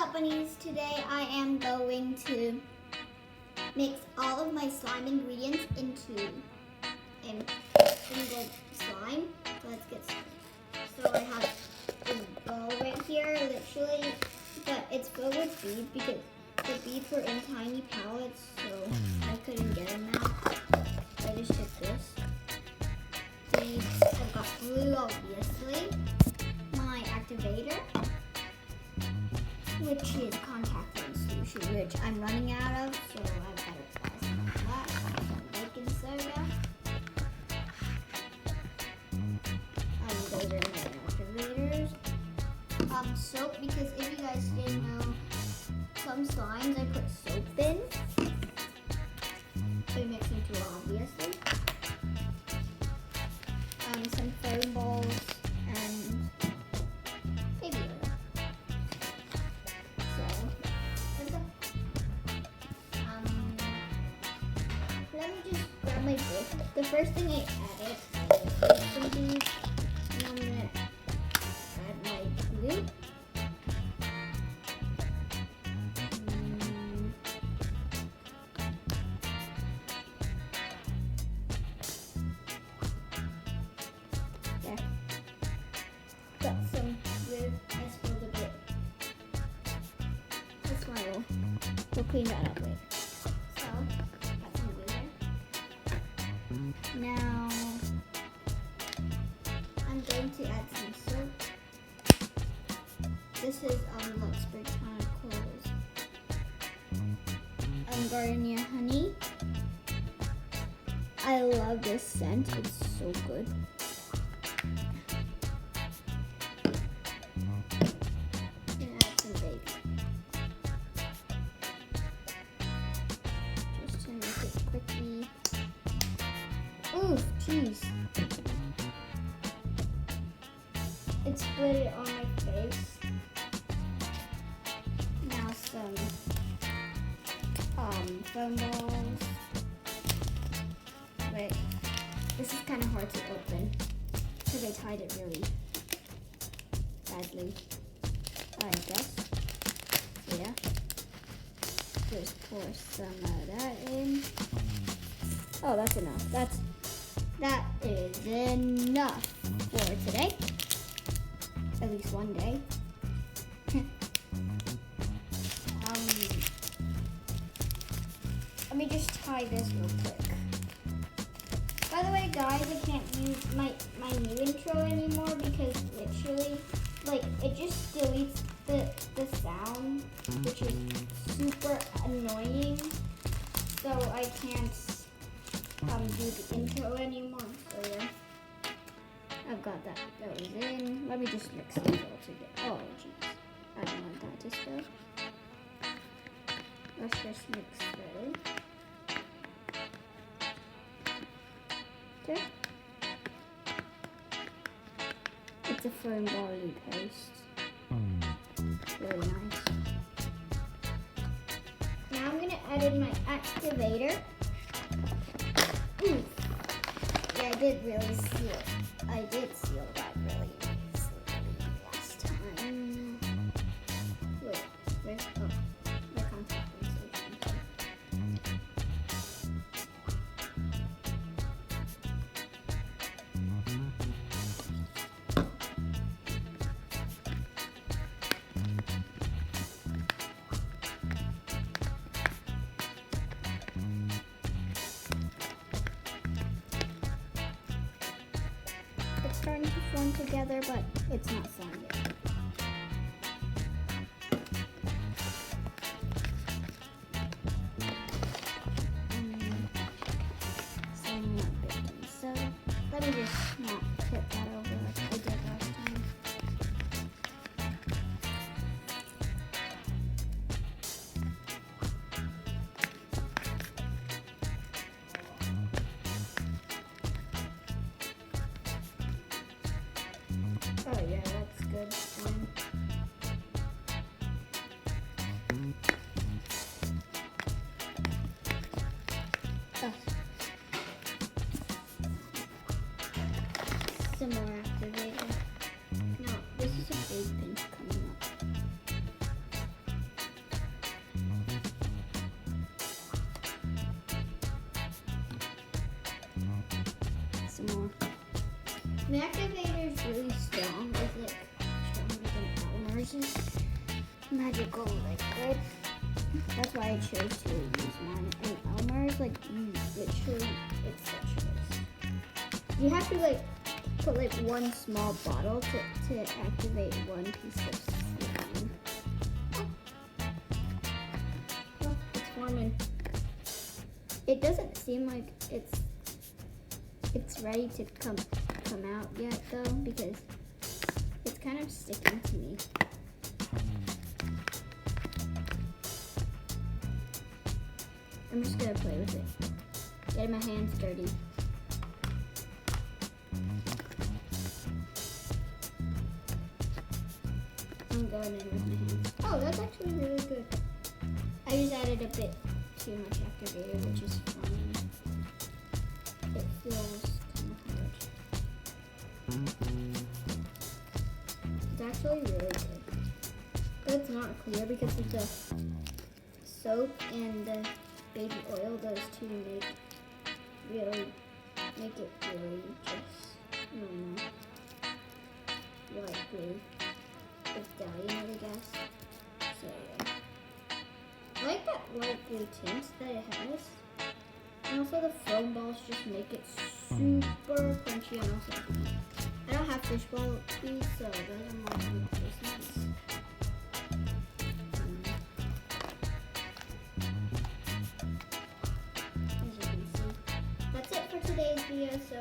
up, bunnies? Today I am going to mix all of my slime ingredients into a single slime. Let's get started. So I have this bowl right here, literally, but it's filled with beads because the beads were in tiny pallets, so I couldn't get them out. So I just took this. Beads, I've got glue, obviously. My activator, which is contact lens solution, which I'm running out of, so I've got to buy some of that. Some baking soda. Those are my activators. Soap, because if you guys didn't know, some slimes I put soap in. So you mix into it, obviously. Some foam balls and baby oil. So, let's go. Let me just grab my book. The first thing I added is some beads, and I'm gonna add my glue. Got some glue. I spilled a bit. That's fine. We'll clean that up later. So, got some glue there. Now, I'm going to add some soap. This is Lux Botanicals Gardenia Honey. I love this scent. It's so good. Ooh, jeez. It split it on my face. Now some foam balls. Wait, this is kind of hard to open because I tied it really badly, I guess. So yeah, just pour some of that in. Oh, that's enough. That is enough for today. At least one day. Let me just tie this real quick. By the way, guys, I can't use my new intro anymore because literally, like, it just deletes the sound, which is super annoying. So I can't do the intro anymore. So yeah, I've got that. That was in. Let me just mix these all together. Oh jeez, I don't want that to spill. Let's just mix those. Okay. It's a foam barley paste. Really nice. Now I'm gonna add in my activator. Ooh. Yeah, I did really seal. I did seal that really nicely last time. Wait, where's the contact solution? It's starting to form together, but it's not formed yet. Some more baking soda. Let me just not tip that over like I did last time. Oh yeah, that's good. Fine. Some more activator. No, this is a big pinch coming up. My activator is really strong. It's like stronger than Elmer's magical liquid. That's why I chose to use mine. And Elmer's, like, literally, it's such a waste. You have to, like, put, like, one small bottle to activate one piece of slime. Oh, it's forming. It doesn't seem like it's ready to come out yet, though, because it's kind of sticking to me. I'm just gonna play with it. Getting my hands dirty. I'm going in with my hands. Oh, that's actually really good. I just added a bit too much activator, which is fine. It feels kind of hard. It's actually really good. But it's not clear because of the soap and the baby oil. Those two make it really just, I don't know, light blue. It's dying, I guess. So yeah. I like that light blue tint that it has. And also the foam balls just make it super crunchy and also I don't have fishbowl feet, so those are more like this nice. As you can see. That's it for today's video, so